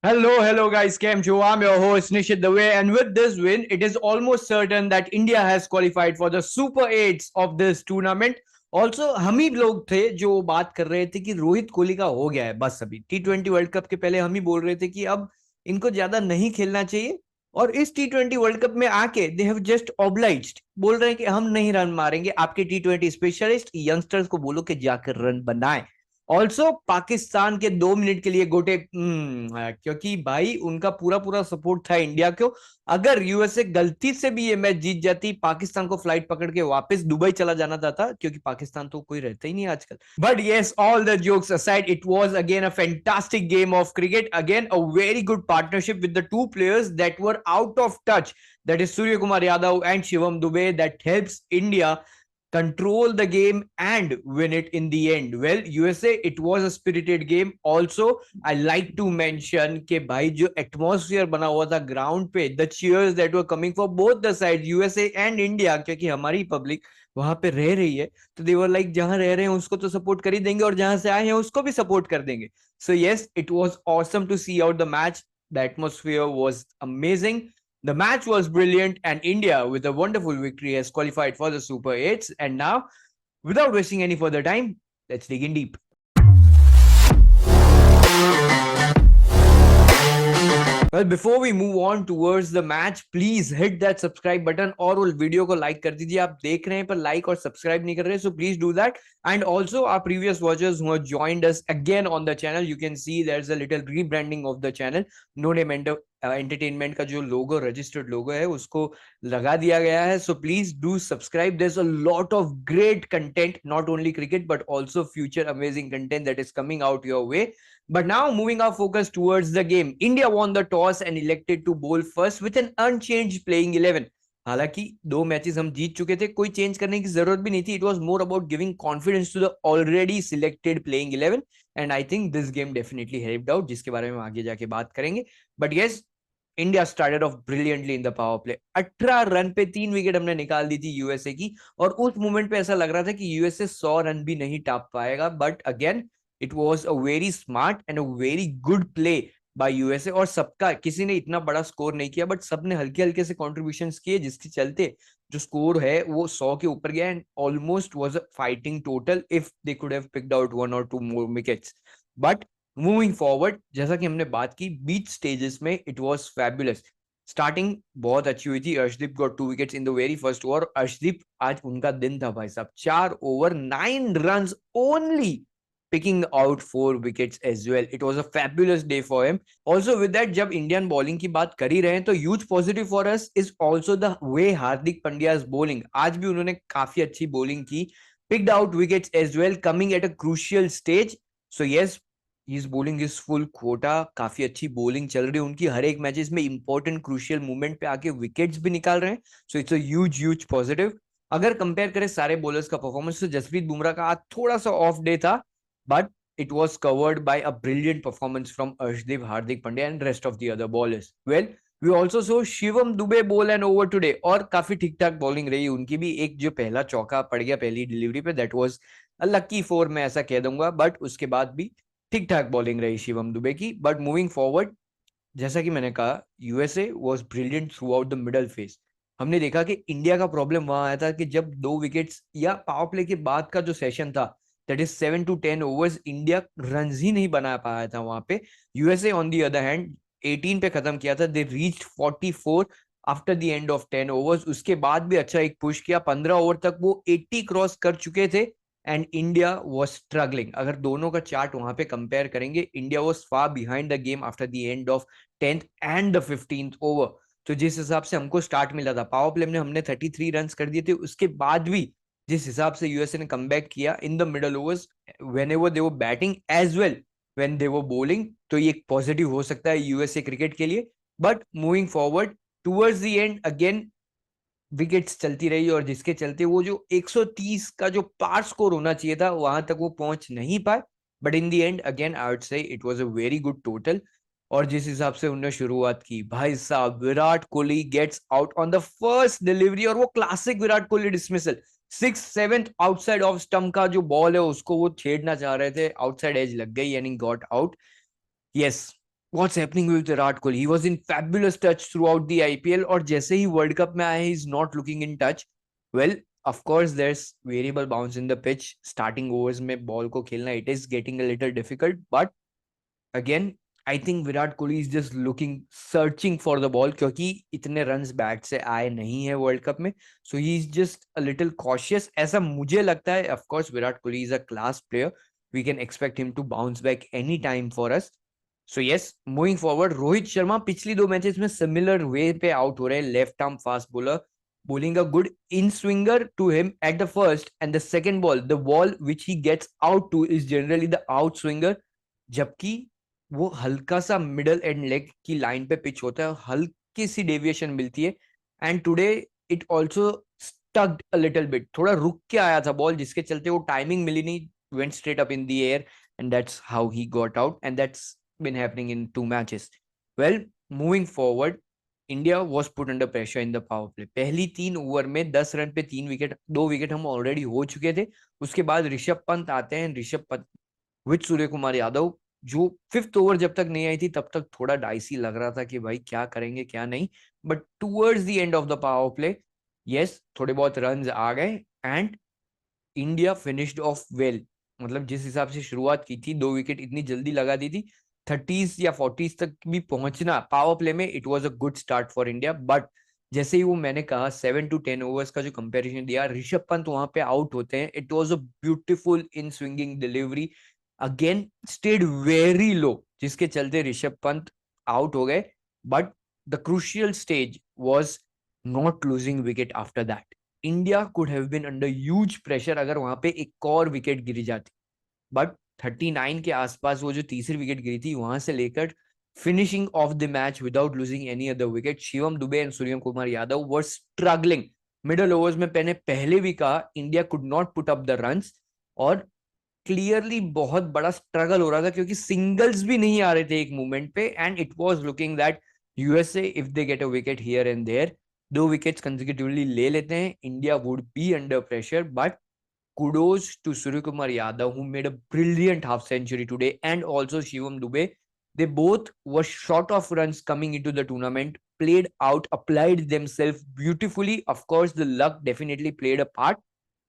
Hello, guys. Cam Chu. I'm your host Nishit Dave, and with this win, it is almost certain that India has qualified for the Super 8s of this tournament. Also, हम ही लोग थे जो बात कर रहे थे कि रोहित कोहली का हो गया है बस अभी T20 वर्ल्ड कप के पहले हम ही बोल रहे थे कि अब इनको ज्यादा नहीं खेलना चाहिए और इस T20 वर्ल्ड कप में आके दे हैव जस्ट ऑब्लाइज्ड बोल रहे हैं कि हम नहीं रन मारेंगे आपके T20 स्पेशलिस्ट यंगस्टर्स को बोलो कि जाकर रन बनाएं। ऑल्सो पाकिस्तान के 2 मिनट के लिए गोटे क्योंकि भाई उनका पूरा पूरा सपोर्ट था इंडिया को। अगर यूएसए गलती से भी ये मैच जीत जाती पाकिस्तान को फ्लाइट पकड़ के वापस दुबई चला जाना था क्योंकि पाकिस्तान तो कोई रहता ही नहीं आजकल। But yes, all the jokes aside, it was again a fantastic game of cricket, again a very good partnership with the two players that were out of touch, that is Surya Kumar Yadav and Shivam Dube, that helps India control the game and win it in the end. Well, USA, it was a spirited game. Also, I like to mention कि भाई जो atmosphere बना हुआ था ground पे, the cheers that were coming for both the sides, USA and India, क्योंकि हमारी public वहां पे रह रही है तो they were like जहां रह रहे हैं उसको तो सपोर्ट कर ही देंगे और जहां से आए हैं उसको भी सपोर्ट कर देंगे. So yes, it was awesome to see out the match. The atmosphere was amazing. The match was brilliant, and India, with a wonderful victory, has qualified for the Super 8s. And now, without wasting any further time, let's dig in deep. Well, before we move on towards the match, please hit that subscribe button और उस video को like कर दीजिए. आप देख रहे हैं पर लाइक और सब्सक्राइब नहीं कर रहे, so please do that. And also our previous watchers who have joined us again on the channel, you can see there's a little rebranding of the channel. No name entertainment का जो लोगो registered लोगो है उसको लगा दिया गया है. So please do subscribe. There is a lot of great content, not only cricket but also future amazing content that is coming out your way. But now moving our focus towards the game, India won the toss and elected to bowl first with an unchanged playing 11. हालांकि 2 matches हम जीत चुके थे, कोई change करने की जरूरत भी नहीं थी. It was more about giving confidence to the already selected playing 11 and I think this game definitely helped out, जिसके बारे में आगे जाके बात करेंगे. But yes, India started off brilliantly in the power play. 18 run पे 3 विकेट हमने निकाल दी थी यूएसए की और उस मोमेंट पे ऐसा लग रहा था कि यूएसए 100 रन भी नहीं टाप पाएगा. But again it was a very smart and a very good play by USA. और सबका, किसी ने इतना बड़ा स्कोर नहीं किया बट सबने हल्के हल्के से कॉन्ट्रीब्यूशंस किए, जिसके चलते जो स्कोर है वो 100 के ऊपर गया and almost was a fighting total if they could have picked out 1 or 2 more wickets. But moving forward, जैसा कि हमने बात की बीच स्टेजेस में, इट वाज फैबुलस. स्टार्टिंग बहुत अच्छी हुई थी. Arshdeep got 2 wickets in the very first over. Arshdeep, आज उनका दिन था भाई साहब. 4 over 9 run only, picking out 4 wickets as well. It was a fabulous day for him. Also with that, जब इंडियन बॉलिंग की बात कर ही रहे हैं तो huge positive for us is also the way Hardik Pandya is bowling. आज भी उन्होंने काफी अच्छी बॉलिंग की, picked out wickets as well, coming at a crucial stage. So yes, इस बॉलिंग इज फुल कोटा. काफी अच्छी बॉलिंग चल रही है उनकी. हर एक मैचेस में इंपॉर्टेंट क्रूशियल मूवमेंट पे आके विकेट्स भी निकाल रहे हैं. So it's a huge positive. अगर कंपेयर करें सारे बॉलर्स का परफॉर्मेंस तो जसप्रीत बुमराह का आज थोड़ा सा ऑफ डे था, but it was covered by a brilliant performance from Arshdeep, Hardik Pandya and rest of the other bowlers. Well, we also saw Shivam Dube bowl an over today और काफी ठीक ठाक बॉलिंग रही उनकी भी. एक जो पहला चौका पड़ गया पहली डिलीवरी पे, that was a lucky four, मैं ऐसा कह दूंगा. बट उसके बाद भी ठीक ठाक बॉलिंग रही शिवम दुबे की. बट मूविंग फॉरवर्ड, जैसा कि मैंने कहा, USA was brilliant through out the middle phase. हमने देखा कि इंडिया का प्रॉब्लम वहां आया था कि जब 2 विकेट्स या पावर प्ले के बाद का जो सेशन था, that is 7 to 10 overs, India run ही नहीं बना पाया था वहां पे. USA on the other hand 18 पे खत्म किया था. They reached 44 after the end of 10 overs. उसके बाद भी अच्छा एक पुश किया. 15 ओवर तक वो 80 क्रॉस कर चुके थे एंड इंडिया वाज स्ट्रगलिंग. अगर दोनों का चार्ट वहां पे कंपेयर करेंगे, India was far behind the game after the end of 10th and the 15th over. तो जिस हिसाब से हमको स्टार्ट मिला था, पावर प्ले में हमने 33 रन कर दिए थे. उसके बाद भी जिस हिसाब से यूएसए ने कमबैक किया in the middle overs, whenever they were batting as well when they were bowling, तो ये एक पॉजिटिव हो सकता है यूएसए क्रिकेट के लिए. But moving forward towards the end, again wickets चलती रही और जिसके चलते वो जो 130 का जो पार स्कोर होना चाहिए था वहां तक वो पहुंच नहीं पाए. But in the end again I would say it was a very good total. और जिस हिसाब से उन्होंने शुरुआत की, भाई साहब, Virat Kohli gets out on the first delivery और वो classic Virat Kohli dismissal. 6th 7th outside off stump का जो बॉल है उसको वो छेड़ना चाह रहे थे, आउटसाइड एज लग गई यानी got out. Yes, What's happening with Virat Kohli? He was in fabulous touch throughout the IPL, और जैसे ही वर्ल्ड कप में आए, he is not looking in touch. Well, of course, there's variable bounce in the pitch. Starting overs में ball को खेलना, it is getting a little difficult. But again, I think Virat Kohli is just looking, searching for the ball, क्योंकि इतने runs bat से आए नहीं है world cup में. So he is just a little cautious. ऐसा मुझे लगता है. Of course, Virat Kohli is a class player. We can expect him to bounce back any time for us. So yes, moving forward, Rohit Sharma पिछली 2 मैचेस में similar way पे out हो रहे हैं. Left arm fast bowler, bowling a good in swinger to him at the first and the second ball. The ball which he gets out to is generally the out swinger, जबकि वो हल्का सा middle and leg की line पे pitch होता है, हल्की सी deviation मिलती है. And today it also स्टक्ड a little bit, थोड़ा रुक के आया था बॉल, जिसके चलते वो टाइमिंग मिली नहीं, went straight up in the air, and that's how he got out, and that's been happening in 2 matches. Well, moving forward, India was put under pressure in the power play. पहली 3 over में 10 run पे 3 wicket, 2 wicket हम already हो चुके थे. उसके बाद ऋषभ पंत आते हैं. ऋषभ पंत विद सूर्य कुमार यादव, जो 5th ओवर जब तक नहीं आई थी तब तक थोड़ा डाइसी लग रहा था कि भाई क्या करेंगे क्या नहीं. But towards the end of the power play, yes, थोड़े बहुत रन आ गए and India finished of well. मतलब जिस हिसाब से शुरुआत की थी, 2 विकेट इतनी जल्दी लगा दी थी, 30s या 40s तक भी पहुंचना पावर प्ले में, it was a good start for India. But जैसे ही वो मैंने कहा 7 to 10 ओवर्स का जो कंपैरिजन दिया, ऋषभ पंत वहां पे आउट होते हैं. It was a beautiful in swinging delivery, again stayed very low, जिसके चलते ऋषभ पंत आउट हो गए. But the crucial stage was not losing wicket after that. India could have been under huge pressure अगर वहां पे एक और विकेट गिरी जाती. बट 39 के आसपास वो जो तीसरी विकेट गिरी थी, वहां से लेकर finishing of the match without losing any other wicket, Shivam Dubey and Surya Kumar Yadav were struggling. Middle overs में मैंने पहले भी कहा, India could not put up the runs, और क्लियरली बहुत बड़ा स्ट्रगल हो रहा था, क्योंकि सिंगल्स भी नहीं आ रहे थे एक मूवमेंट पे. And it was looking that USA, if they get a wicket here and there, 2 wickets consecutively ले लेते हैं, India would be under pressure. But kudos to Surya Kumar Yadav, who made a brilliant half century today, and also Shivam Dube. They both were short of runs coming into the tournament, played out, applied themselves beautifully. Of course, the luck definitely played a part,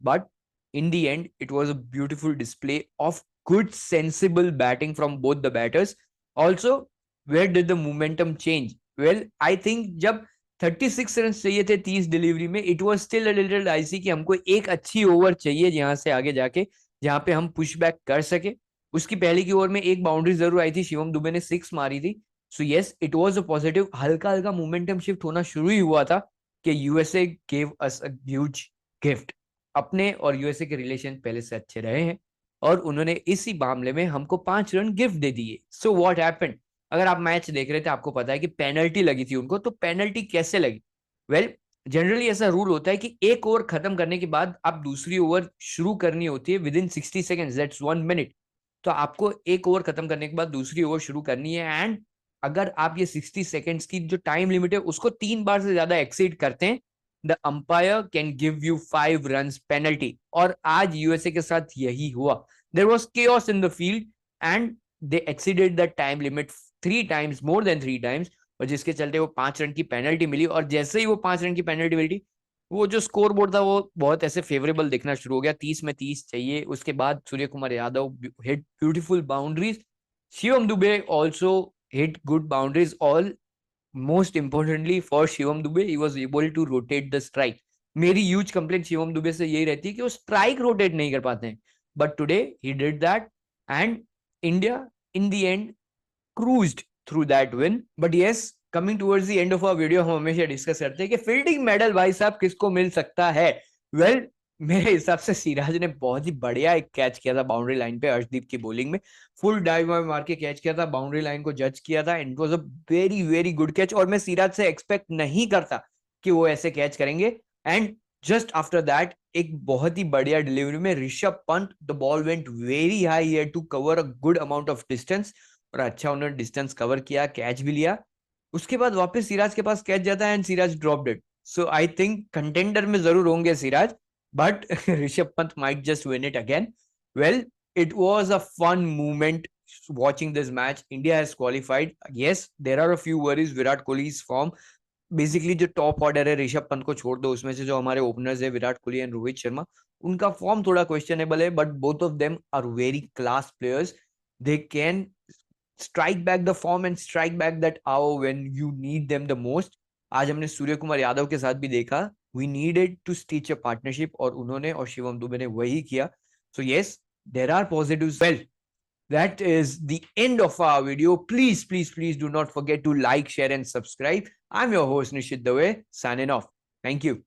but in the end, it was a beautiful display of good, sensible batting from both the batters. Also, where did the momentum change? Well, I think जब 36 run चाहिए थे 30 delivery में, it was still a little dicey कि हमको एक अच्छी over चाहिए जहां से आगे जाके, जहां पे हम पुश बैक कर सके. उसकी पहले की ओवर में एक बाउंड्री जरूर आई थी, शिवम दुबे ने 6 मारी थी. So yes, it was a positive. हल्का हल्का मोमेंटम शिफ्ट होना शुरू ही हुआ था कि USA gave us a huge gift. अपने और यूएसए के रिलेशन पहले से अच्छे रहे हैं, और उन्होंने इसी मामले में हमको 5 रन गिफ्ट दे दिए. सो व्हाट हैपेंड, अगर आप मैच देख रहे थे आपको पता है कि पेनल्टी लगी थी उनको. तो पेनल्टी कैसे लगी? वेल, जनरली ऐसा रूल होता है कि एक ओवर खत्म करने के बाद आप दूसरी ओवर शुरू करनी होती है with in 60 seconds, that's 1 minute. तो आपको एक ओवर खत्म करने के बाद दूसरी ओवर शुरू करनी है. एंड अगर आप ये 60 सेकेंड्स की जो टाइम लिमिट है उसको 3 बार से ज्यादा एक्सीड करते हैं, the umpire can give you 5 run penalty. और आज यूएसए के साथ यही हुआ. There was chaos in the field and they exceeded the time limit 3 times, more than 3 times, और जिसके चलते वो 5 रन की पेनल्टी मिली. और जैसे ही वो 5 रन की पेनल्टी मिली, वो जो स्कोर बोर्ड था वो बहुत ऐसे फेवरेबल दिखना शुरू हो गया. 30 में 30 चाहिए. उसके बाद Surya Kumar Yadav hit beautiful boundaries, Shivam Dube also hit good boundaries. All most importantly for Shivam Dube, he was able to rotate the strike. मेरी ह्यूज कंप्लेंट शिवम दुबे से यही रहती है कि वो स्ट्राइक रोटेट नहीं कर पाते हैं. But today he did that, and India in the and cruised through that win. But yes, coming towards the end of our video, हम हमेशा डिस्कस करते हैं कि फील्डिंग मेडल भाई साहब किसको मिल सकता है. वेल, मेरे हिसाब से सिराज ने बहुत ही बढ़िया एक कैच किया था बाउंड्री लाइन पे अर्शदीप की बॉलिंग में. फुल डाइव मार के कैच किया था, बाउंड्री लाइन को जज किया था, and it was a very very good catch. और मैं सिराज से एक्सपेक्ट नहीं करता कि वो ऐसे कैच करेंगे. एंड जस्ट आफ्टर दैट एक बहुत ही बढ़िया डिलीवरी में Rishabh Pant, the ball went very high here to cover a good amount of distance, और अच्छा उन्होंने डिस्टेंस कवर किया, कैच भी लिया. उसके बाद वापस सिराज के पास कैच जाता है and Siraj dropped it. So I think contender में जरूर होंगे Siraj, but Rishabh Pant might just win it again. Well, it was a fun movement. watching this match. India has qualified. Yes, there are a few worries. Virat Kohli's form, basically जो top order है, ऋषभ पंत को छोड़ दो, उसमें से जो हमारे ओपनर्स है विराट कोहली एंड रोहित शर्मा, उनका फॉर्म थोड़ा क्वेश्चनेबल है, but both of them are very class players. They can strike back the form and strike back that hour when you need them the most. आज हमने सूर्य कुमार यादव के साथ भी देखा, we needed to stitch a partnership, और उन्होंने और शिवम दुबे ने वही किया. So yes, there are positives. Well, that is the end of our video. Please do not forget to like, share and subscribe. I'm your host Nishit Dave, signing off. Thank you.